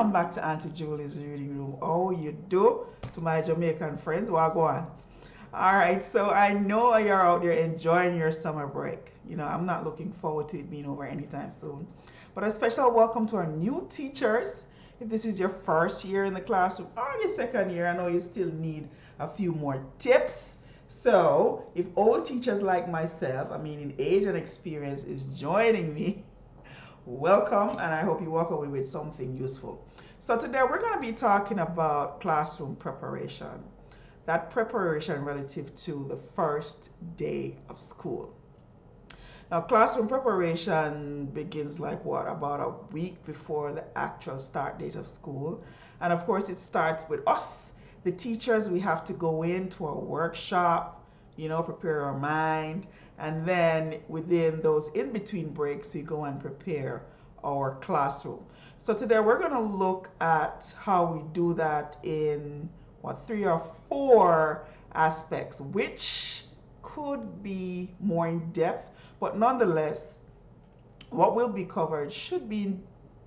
Welcome back to Auntie Julie's Reading Room. Oh, you do? To my Jamaican friends, wagwan. All right, so I know you're out there enjoying your summer break. I'm not looking forward to it being over anytime soon. But a special welcome to our new teachers. If this is your first year in the classroom or your second year, I know you still need a few more tips. So if old teachers like myself, in age and experience, is joining me, welcome, and I hope you walk away with something useful. So today we're going to be talking about classroom preparation. That preparation relative to the first day of school. Now, classroom preparation begins like what? About a week before the actual start date of school. And of course, it starts with us, the teachers. We have to go into a workshop, prepare our mind. And then within those in-between breaks, we go and prepare our classroom. So today we're going to look at how we do that in 3 or 4 aspects, which could be more in depth, but nonetheless, what will be covered should be,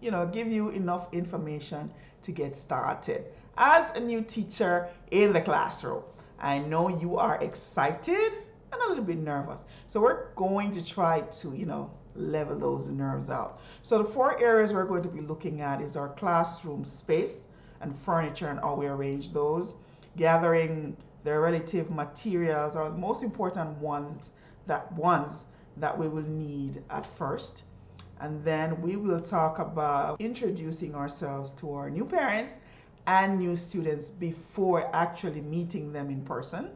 give you enough information to get started. As a new teacher in the classroom, I know you are excited and a little bit nervous. So we're going to try to, level those nerves out. So the 4 areas we're going to be looking at is our classroom space and furniture and how we arrange those, gathering the relative materials or the most important ones that we will need at first. And then we will talk about introducing ourselves to our new parents and new students before actually meeting them in person.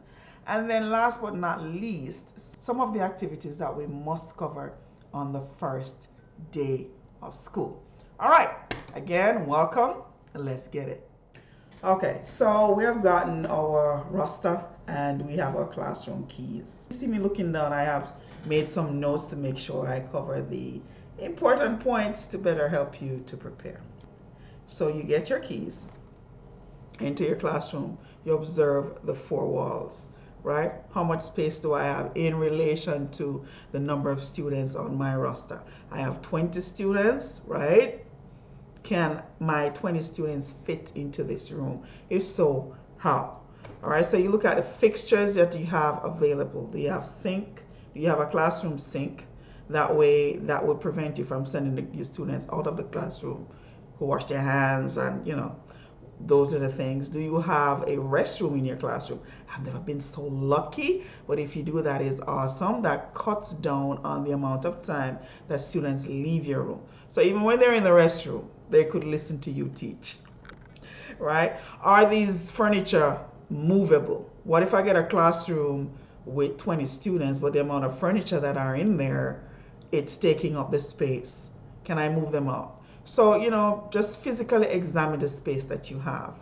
And then last but not least, some of the activities that we must cover on the first day of school. All right, again, welcome, and let's get it. Okay, so we have gotten our roster and we have our classroom keys. You see me looking down, I have made some notes to make sure I cover the important points to better help you to prepare. So you get your keys into your classroom, you observe the 4 walls, right? How much space do I have in relation to the number of students on my roster? I have 20 students, right? Can my 20 students fit into this room? If so, how? All right, so you look at the fixtures that you have available. Do you have sink? Do you have a classroom sink? That way, that would prevent you from sending your students out of the classroom who wash their hands and, those are the things. Do you have a restroom in your classroom? I've never been so lucky, but if you do, that is awesome. That cuts down on the amount of time that students leave your room. So even when they're in the restroom, they could listen to you teach, right? Are these furniture movable? What if I get a classroom with 20 students, but the amount of furniture that are in there, it's taking up the space? Can I move them out? So, just physically examine the space that you have.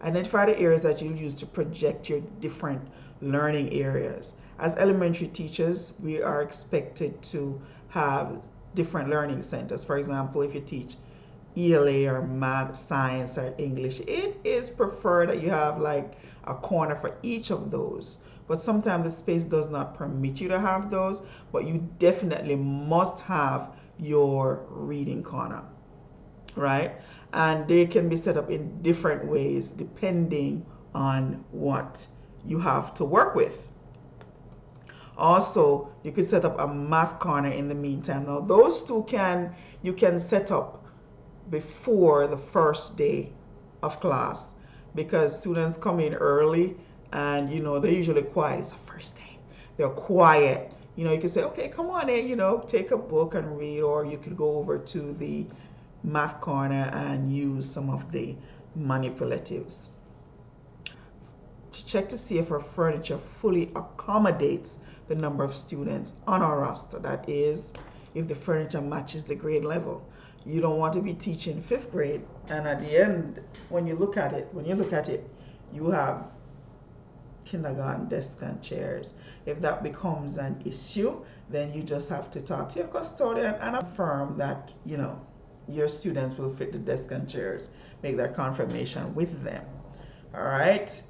Identify the areas that you use to project your different learning areas. As elementary teachers, we are expected to have different learning centers. For example, if you teach ELA or math, science, or English, it is preferred that you have like a corner for each of those. But sometimes the space does not permit you to have those, but you definitely must have your reading corner, right? And they can be set up in different ways depending on what you have to work with. Also, you could set up a math corner in the meantime. Now, those two you can set up before the first day of class because students come in early and they're usually quiet. It's the first day. They're quiet. You can say, okay, come on in, take a book and read, or you could go over to the math corner and use some of the manipulatives to check to see if our furniture fully accommodates the number of students on our roster. That is, if the furniture matches the grade level. You don't want to be teaching 5th grade and at the end, when you look at it, you have kindergarten desks and chairs. If that becomes an issue, then you just have to talk to your custodian and affirm that your students will fit the desk and chairs. Make that confirmation with them. All right.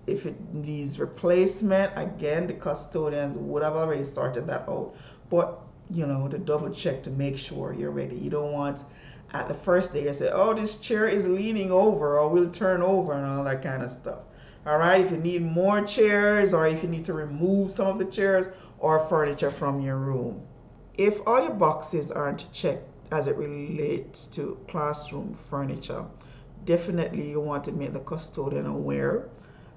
If it needs replacement, again, the custodians would have already sorted that out. But to double check to make sure you're ready. You don't want at the first day you say, oh, this chair is leaning over or will turn over and all that kind of stuff. All right, if you need more chairs or if you need to remove some of the chairs or furniture from your room. If all your boxes aren't checked as it relates to classroom furniture, definitely you want to make the custodian aware.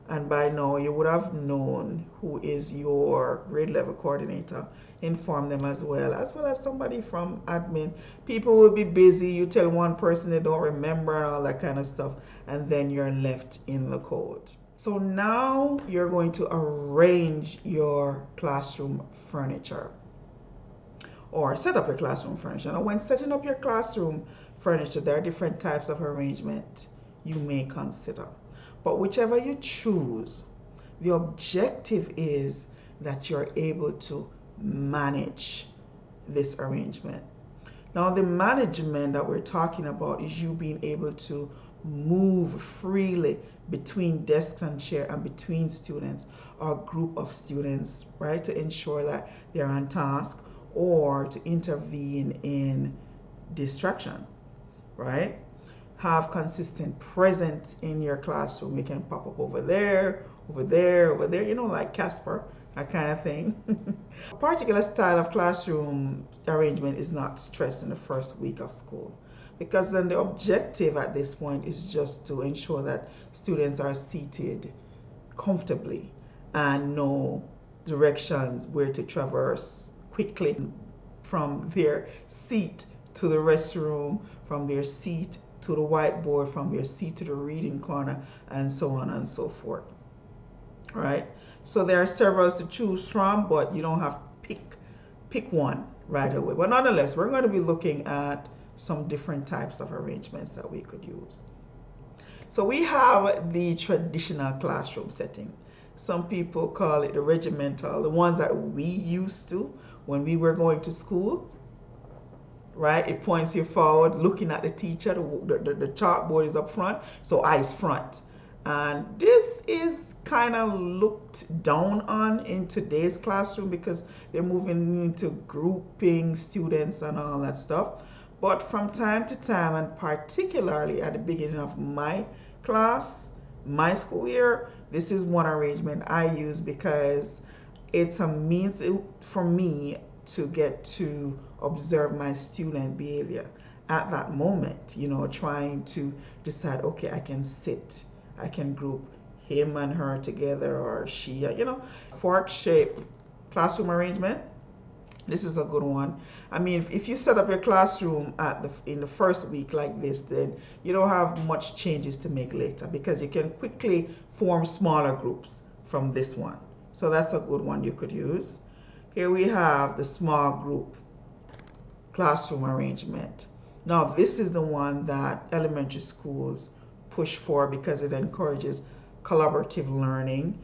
And by now you would have known who is your grade level coordinator. Inform them as well as somebody from admin. People will be busy. You tell one person they don't remember and all that kind of stuff, and then you're left in the cold. So now you're going to arrange your classroom furniture or set up your classroom furniture. Now, when setting up your classroom furniture, there are different types of arrangement you may consider. But whichever you choose, the objective is that you're able to manage this arrangement. Now, the management that we're talking about is you being able to move freely between desks and chair and between students or group of students, right, to ensure that they're on task or to intervene in distraction, right? Have consistent presence in your classroom. You can pop up over there, over there, over there, like Casper, that kind of thing. A particular style of classroom arrangement is not stressed in the first week of school, because then the objective at this point is just to ensure that students are seated comfortably and know directions where to traverse quickly from their seat to the restroom, from their seat to the whiteboard, from your seat to the reading corner, and so on and so forth. Right? So there are several to choose from, but you don't have to pick one right away. But nonetheless, we're going to be looking at some different types of arrangements that we could use. So we have the traditional classroom setting. Some people call it the regimental, the ones that we used to when we were going to school. Right? It points you forward, looking at the teacher. The chalkboard is up front, so eyes front. And this is kind of looked down on in today's classroom because they're moving into grouping students and all that stuff. But from time to time, and particularly at the beginning of my class, my school year, this is one arrangement I use because it's a means for me to get to observe my student behavior at that moment, trying to decide, okay, I can group him and her together, or she, fork shaped classroom arrangement. This is a good one. I mean, if you set up your classroom in the first week like this, then you don't have much changes to make later because you can quickly form smaller groups from this one. So that's a good one you could use. Here we have the small group classroom arrangement. Now, this is the one that elementary schools push for because it encourages collaborative learning,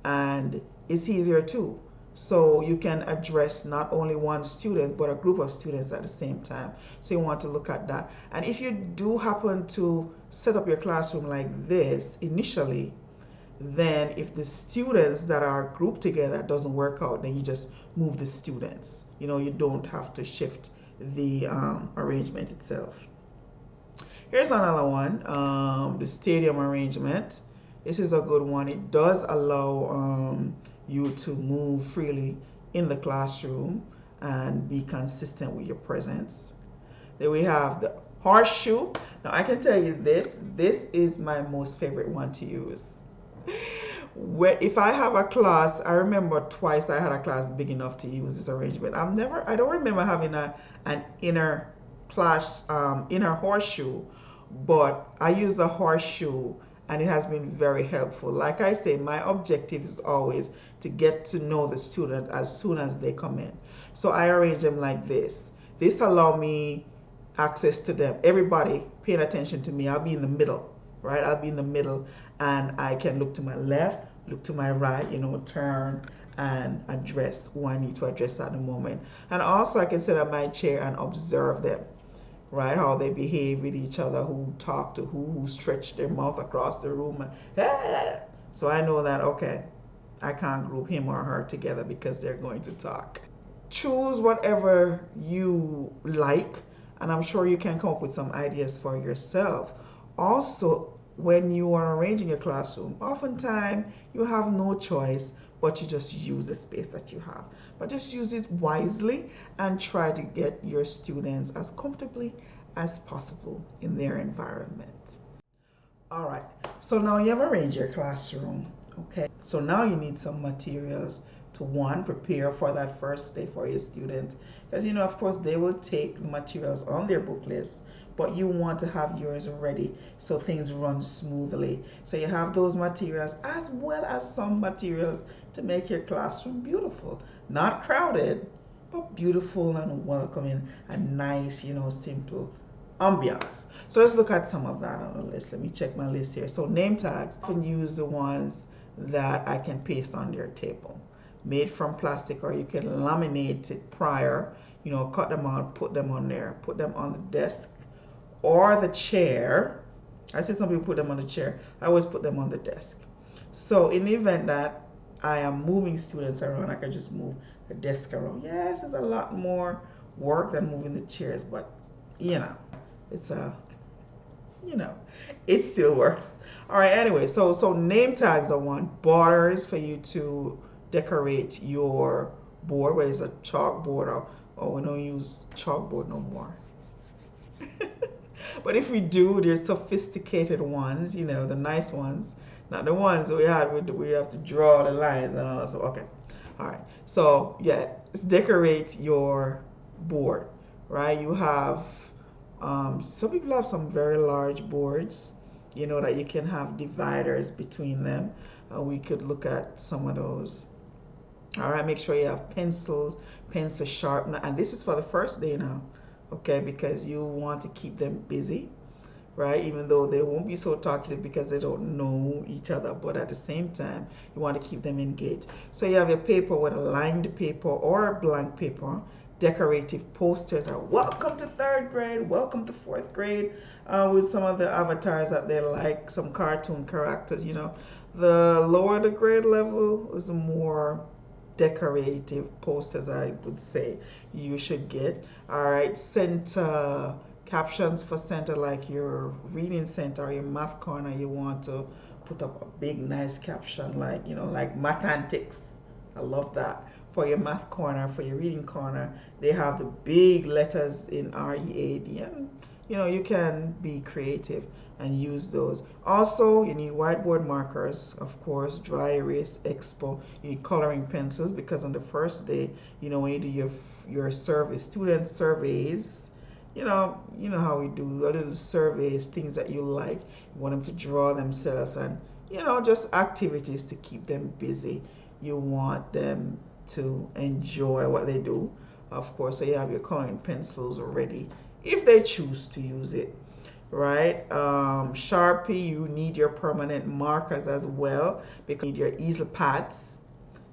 and it's easier too. So you can address not only one student, but a group of students at the same time. So you want to look at that. And if you do happen to set up your classroom like this initially, then if the students that are grouped together doesn't work out, then you just move the students. You don't have to shift the arrangement itself. Here's another one, the stadium arrangement. This is a good one. It does allow you to move freely in the classroom and be consistent with your presence. Then we have the horseshoe. Now I can tell you this is my most favorite one to use. If I have a class, I remember twice I had a class big enough to use this arrangement. I don't remember having an inner class, inner horseshoe, but I use a horseshoe and it has been very helpful. Like I say, my objective is always to get to know the student as soon as they come in. So I arrange them like this. This allows me access to them. Everybody paying attention to me. I'll be in the middle, right? I'll be in the middle and I can look to my left, look to my right, turn and address who I need to address at the moment. And also I can sit on my chair and observe them, right? How they behave with each other, who talk to who stretch their mouth across the room. So I know that, okay, I can't group him or her together because they're going to talk. Choose whatever you like And I'm sure you can come up with some ideas for yourself. Also, when you are arranging your classroom, oftentimes you have no choice but to just use the space that you have. But just use it wisely and try to get your students as comfortably as possible in their environment. All right, so now you have arranged your classroom. Okay, so now you need some materials to one, prepare for that first day for your students. Because you know, of course, they will take the materials on their book list, but you want to have yours ready so things run smoothly. So you have those materials as well as some materials to make your classroom beautiful. Not crowded, but beautiful and welcoming and nice, you know, simple ambiance. So let's look at some of that on the list. Let me check my list here. So name tags, I often use the ones that I can paste on your table. Made from plastic, or you can laminate it prior, you know, cut them out, put them on there, put them on the desk or the chair. I see some people put them on the chair. I always put them on the desk. So in the event that I am moving students around, I can just move the desk around. Yes, it's a lot more work than moving the chairs, but you know, it's a, you know, it still works. All right, anyway, so name tags are one. Borders for you to decorate your board, whether it's a chalkboard or we don't use chalkboard no more. But if we do, there's sophisticated ones, you know, the nice ones, not the ones that we had we have to draw the lines and all that. So okay, all right. So yeah, decorate your board, right? You have some people have some very large boards, you know, that you can have dividers between them. We could look at some of those. All right, make sure you have pencils, pencil sharpener, and this is for the first day now, okay, because you want to keep them busy, right? Even though they won't be so talkative because they don't know each other, but at the same time, you want to keep them engaged. So you have your paper with a lined paper or a blank paper. Decorative posters are welcome to third grade, welcome to fourth grade, with some of the avatars that they like, some cartoon characters, you know. The lower the grade level is the more decorative posters, I would say you should get. All right, center captions for center, like your reading center or your math corner. You want to put up a big nice caption, like, you know, like math antics. I love that. For your math corner, for your reading corner, they have the big letters in READ, and you know, you can be creative and use those. Also, you need whiteboard markers, of course, dry erase, expo. You need coloring pencils, because on the first day, you know, when you do your survey, student surveys, you know how we do little surveys, things that you like. You want them to draw themselves, and you know, just activities to keep them busy. You want them to enjoy what they do, of course. So you have your coloring pencils ready if they choose to use it, right? Sharpie, you need your permanent markers as well, because you need your easel pads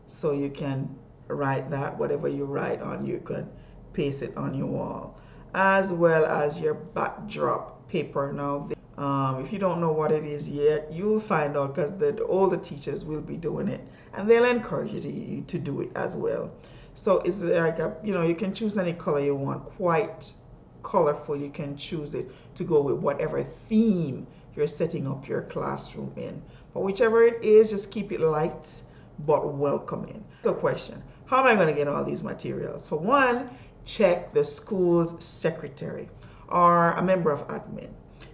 so you can write that. Whatever you write on, you can paste it on your wall, as well as your backdrop paper. Now, if you don't know what it is yet, you'll find out, because all the teachers will be doing it, and they'll encourage you to do it as well. So it's like you know, you can choose any color you want, quite colorful. You can choose it to go with whatever theme you're setting up your classroom in. But whichever it is, just keep it light but welcoming. So question, how am I going to get all these materials? For one, check the school's secretary or a member of admin,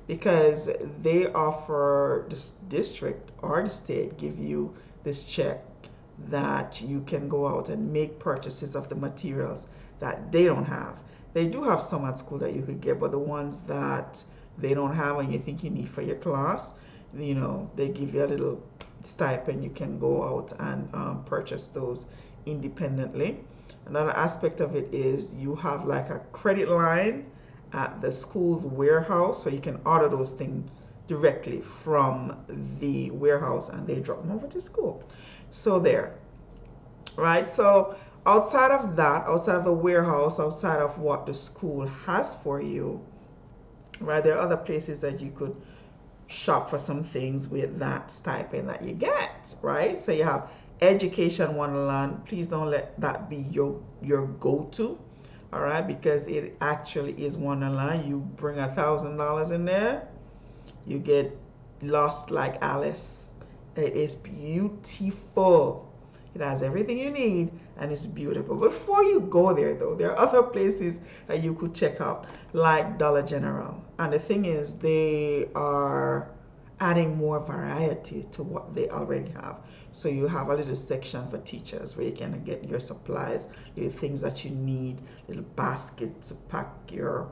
because they offer, the district or the state give you this check that you can go out and make purchases of the materials that they don't have. They do have some at school that you could get, but the ones that they don't have and you think you need for your class, you know, they give you a little stipend. You can go out and purchase those independently. Another aspect of it is you have like a credit line at the school's warehouse, where you can order those things directly from the warehouse and they drop them over to school. So there, right? So outside of that, outside of the warehouse, outside of what the school has for you, right, there are other places that you could shop for some things with that stipend that you get, right? So you have Education Wonderland. Please don't let that be your go-to. all right, because it actually is Wonderland. You bring $1,000 in there, you get lost like Alice. It is beautiful. It has everything you need and it's beautiful. Before you go there though, there are other places that you could check out, like Dollar General. And the thing is, they are adding more variety to what they already have. So you have a little section for teachers where you can get your supplies, little things that you need, little baskets to pack your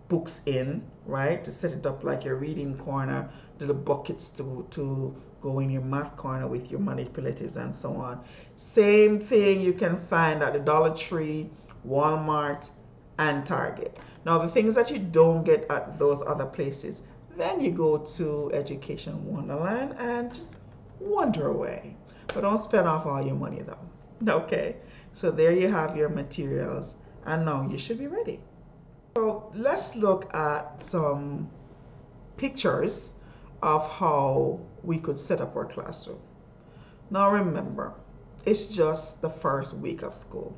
books in, right? To set it up like your reading corner, little buckets to go in your math corner with your manipulatives and so on. Same thing you can find at the Dollar Tree, Walmart, and Target. Now the things that you don't get at those other places, then you go to Education Wonderland and just wander away. But don't spend off all your money though. Okay, so there you have your materials, and now you should be ready. So let's look at some pictures of how we could set up our classroom. Now remember, it's just the first week of school.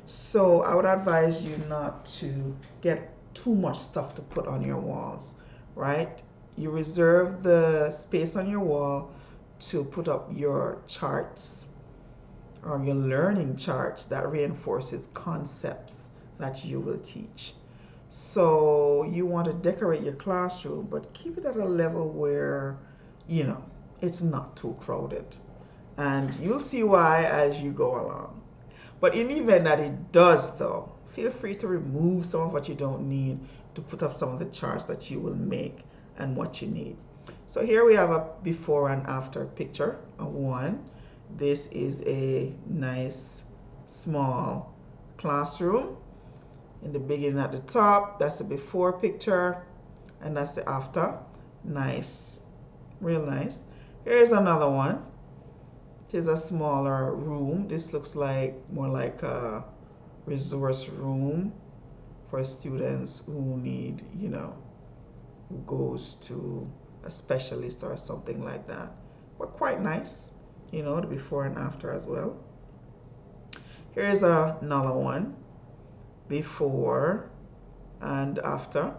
So I would advise you not to get too much stuff to put on your walls, right? You reserve the space on your wall to put up your charts or your learning charts that reinforces concepts that you will teach. So you want to decorate your classroom, but keep it at a level where, you know, it's not too crowded. And you'll see why as you go along. But in the event that it does though, feel free to remove some of what you don't need to put up some of the charts that you will make and what you need. So here we have a before and after picture of one. This is a nice small classroom. In the beginning at the top, that's the before picture, and that's the after. Nice, real nice. Here's another one. Here's a smaller room. This looks like more like a resource room for students who need, you know, who goes to a specialist or something like that. But quite nice, you know, the before and after as well. Here's another one, before and after.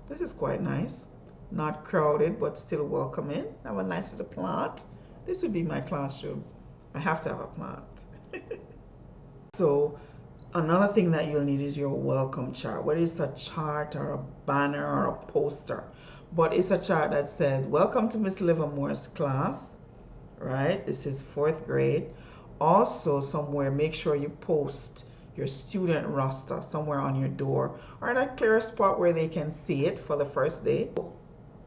This is quite nice. Not crowded, but still welcoming. Have a nice little plant. This would be my classroom. I have to have a plant. So another thing that you'll need is your welcome chart. Whether it's a chart or a banner or a poster, but it's a chart that says, welcome to Miss Livermore's class, right? This is 4th grade. Also somewhere, make sure you post your student roster somewhere on your door or in a clear spot where they can see it for the first day.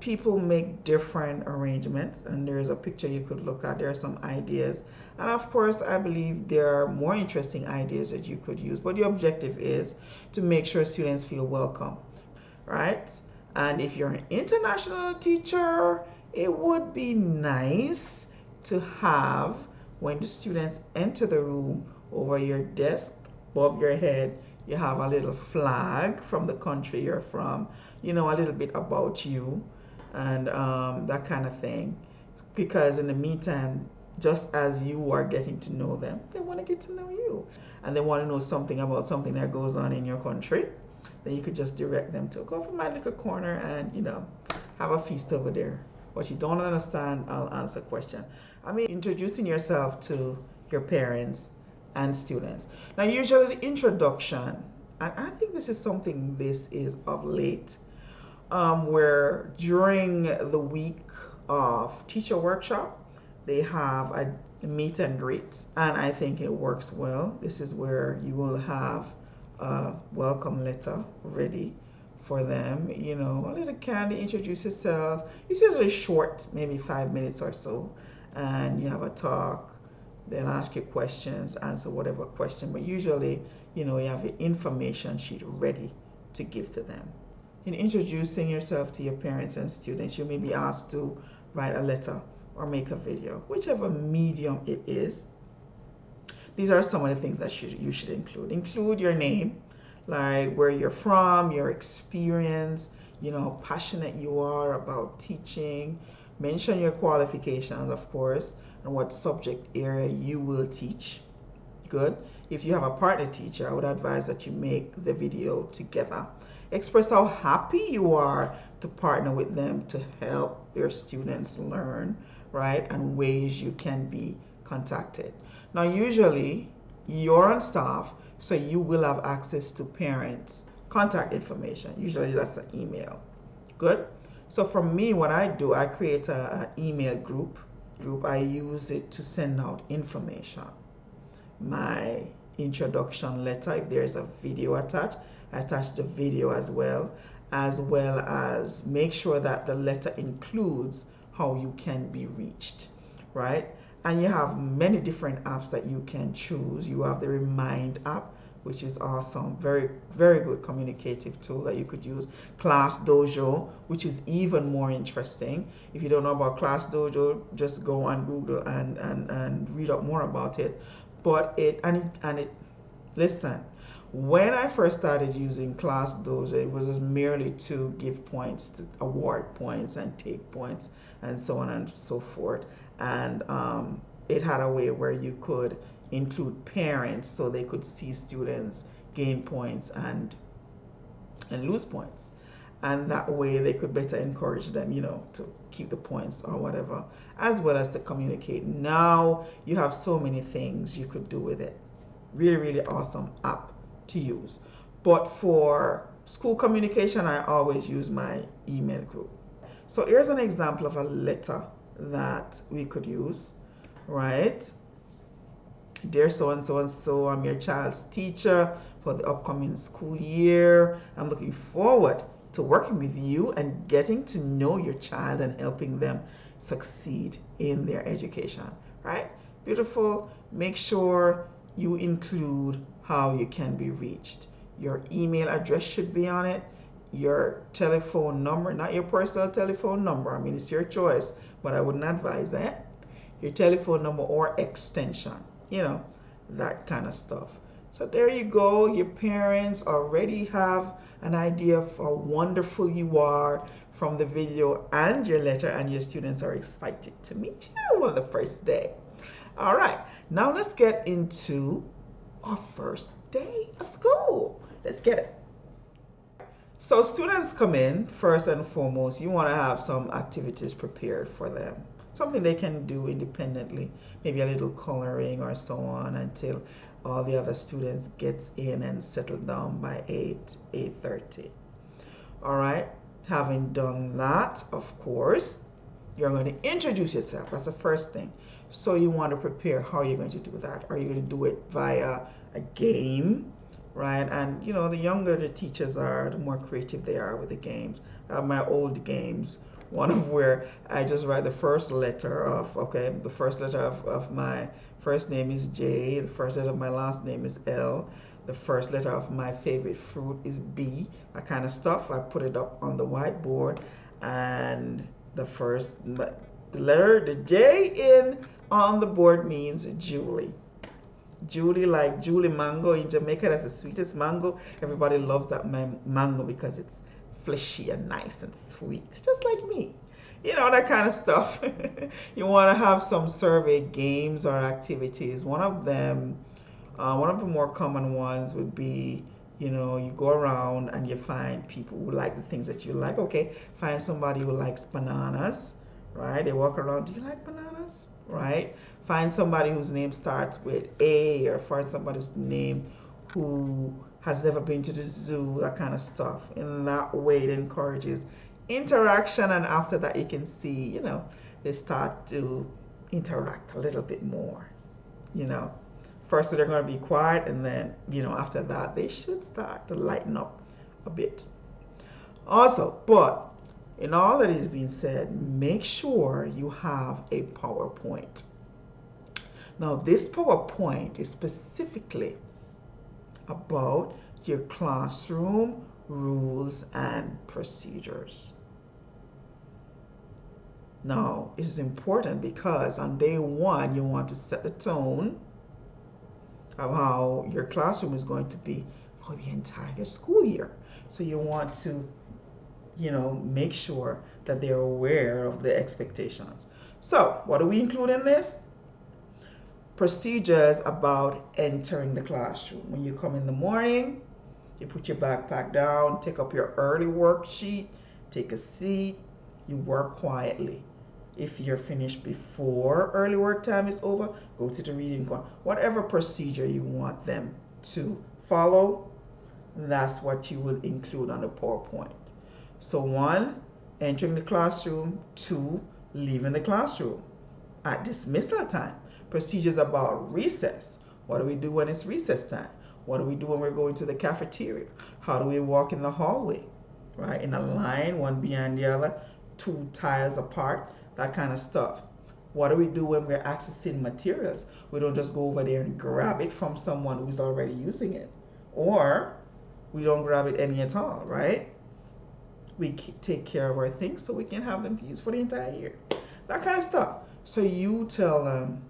People make different arrangements, and there's a picture you could look at. There are some ideas, and of course I believe there are more interesting ideas that you could use, but the objective is to make sure students feel welcome, right? And if you're an international teacher, it would be nice to have, when the students enter the room, over your desk above your head, you have a little flag from the country you're from, you know, a little bit about you, and that kind of thing. Because in the meantime, just as you are getting to know them, they want to get to know you, and they want to know something about something that goes on in your country. Then you could just direct them to go from my little corner and, you know, have a feast over there. What you don't understand, I'll answer question. I mean, introducing yourself to your parents and students. Now, usually the introduction, and I think this is something this is of late, where during the week of teacher workshop, they have a meet and greet, and I think it works well. This is where you will have a welcome letter ready for them, you know, a little candy, introduce yourself. It's usually short, maybe 5 minutes or so, and you have a talk. They'll ask you questions, answer whatever question, but usually, you know, you have your information sheet ready to give to them. In introducing yourself to your parents and students, you may be asked to write a letter or make a video, whichever medium it is. These are some of the things that you should include. Include your name, like where you're from, your experience, you know, how passionate you are about teaching. Mention your qualifications, of course, and what subject area you will teach. Good. If you have a partner teacher, I would advise that you make the video together. Express how happy you are to partner with them to help your students learn, right? And ways you can be contacted. Now, usually you're on staff, so you will have access to parents' contact information. Usually that's an email. Good. So for me, what I do, I create an email group. I use it to send out information. My introduction letter, if there's a video attached, I attach the video as well as make sure that the letter includes how you can be reached, right? And you have many different apps that you can choose. You have the Remind app, which is awesome. Very, very good communicative tool that you could use. Class Dojo, which is even more interesting. If you don't know about Class Dojo, just go on Google and read up more about it. But listen, when I first started using Class Dojo, it was just merely to give points, to award points and take points and so on and so forth. And it had a way where you could include parents so they could see students gain points and lose points, and that way they could better encourage them, to keep the points or whatever, as well as to communicate. Now you have so many things you could do with it. Really, really awesome app to use. But for school communication, I always use my email group. So here's an example of a letter that we could use, right? Dear so and so and so, I'm your child's teacher for the upcoming school year. I'm looking forward to working with you and getting to know your child and helping them succeed in their education, right? Beautiful. Make sure you include how you can be reached. Your email address should be on it. Your telephone number, not your personal telephone number. I mean, it's your choice, but I wouldn't advise that. Your telephone number or extension, that kind of stuff. So there you go. Your parents already have an idea of how wonderful you are from the video and your letter, and your students are excited to meet you on the first day. All right, now let's get into our first day of school. Let's get it. So students come in, first and foremost, you want to have some activities prepared for them. Something they can do independently, maybe a little coloring or so on, until all the other students gets in and settle down by 8:30. All right, having done that, of course, you're going to introduce yourself. That's the first thing. So you want to prepare how you're going to do that. Are you going to do it via a game, right? And the younger the teachers are, the more creative they are with the games. My old games, one of where I just write the first letter of, the first letter of my first name is J, the first letter of my last name is L, the first letter of my favorite fruit is B, that kind of stuff. I put it up on the whiteboard, and the letter, the J in on the board means Julie. Julie, like Julie mango in Jamaica, that's the sweetest mango. Everybody loves that mango because it's fleshy and nice and sweet, just like me. That kind of stuff. You want to have some survey games or activities. One of the more common ones would be, you go around and you find people who like the things that you like. Okay, find somebody who likes bananas, right? They walk around, do you like bananas? Right? Find somebody whose name starts with A, or find somebody's name who has never been to the zoo, that kind of stuff. In that way, it encourages interaction, and after that, you can see, they start to interact a little bit more. First they're going to be quiet, and then, after that, they should start to lighten up a bit. Also, but in all that is being said, make sure you have a PowerPoint. Now, this PowerPoint is specifically about your classroom rules and procedures. Now, it is important because on day one, you want to set the tone of how your classroom is going to be for the entire school year. So you want to, make sure that they're aware of the expectations. So what do we include in this? Procedures about entering the classroom. When you come in the morning, you put your backpack down, take up your early worksheet, take a seat, you work quietly. If you're finished before early work time is over, go to the reading corner. Whatever procedure you want them to follow, that's what you will include on the PowerPoint. So 1, entering the classroom. 2, leaving the classroom at dismissal time. Procedures about recess. What do we do when it's recess time? What do we do when we're going to the cafeteria? How do we walk in the hallway? Right? In a line, one behind the other, 2 tiles apart, that kind of stuff. What do we do when we're accessing materials? We don't just go over there and grab it from someone who's already using it. Or we don't grab it any at all, right? We take care of our things so we can have them to use for the entire year. That kind of stuff. So you tell them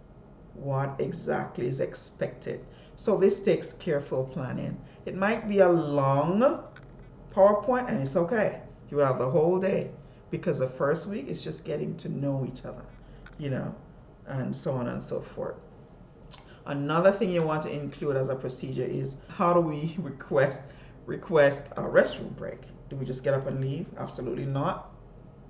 what exactly is expected. So this takes careful planning. It might be a long PowerPoint, and it's okay. You have the whole day, because the first week is just getting to know each other, and so on and so forth. Another thing you want to include as a procedure is, how do we request a restroom break? Do we just get up and leave? Absolutely not.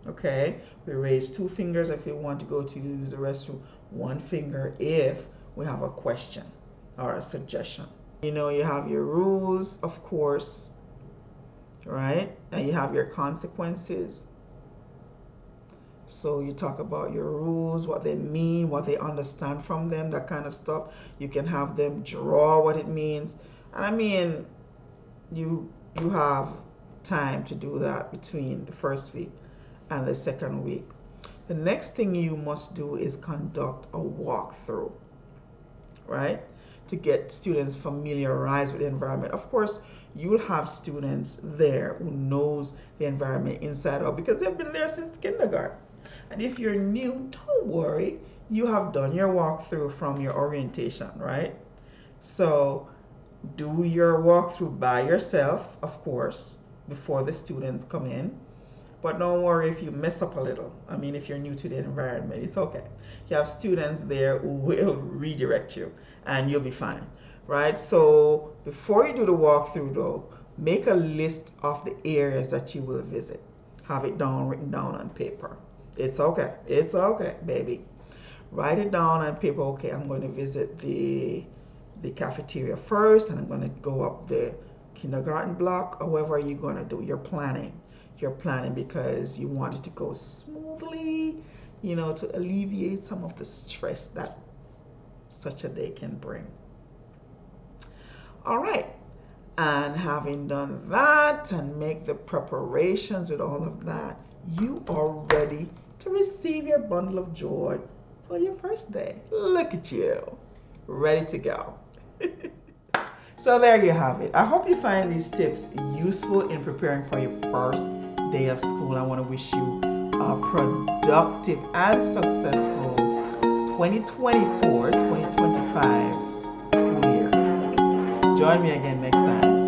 Okay, we raise 2 fingers if we want to go to use the restroom, 1 finger if we have a question or a suggestion. You have your rules, of course, right? And you have your consequences. So you talk about your rules, what they mean, what they understand from them, that kind of stuff. You can have them draw what it means. And I mean, you have time to do that between the first week and the second week. The next thing you must do is conduct a walkthrough, right? To get students familiarized with the environment. Of course, you'll have students there who knows the environment inside out because they've been there since kindergarten. And if you're new, don't worry. You have done your walkthrough from your orientation, right? So do your walkthrough by yourself, of course, before the students come in. But don't worry if you mess up a little. I mean, if you're new to the environment, it's okay. You have students there who will redirect you and you'll be fine, right? So before you do the walkthrough though, make a list of the areas that you will visit. Have it written down on paper. It's okay. It's okay, baby. Write it down on paper. Okay, I'm going to visit the cafeteria first, and I'm going to go up the kindergarten block. However you're going to do your planning. You're planning because you want it to go smoothly, to alleviate some of the stress that such a day can bring. All right. And having done that and make the preparations with all of that, you are ready to receive your bundle of joy for your first day. Look at you, ready to go. So there you have it. I hope you find these tips useful in preparing for your first day of school. I want to wish you a productive and successful 2024-2025 school year. Join me again next time.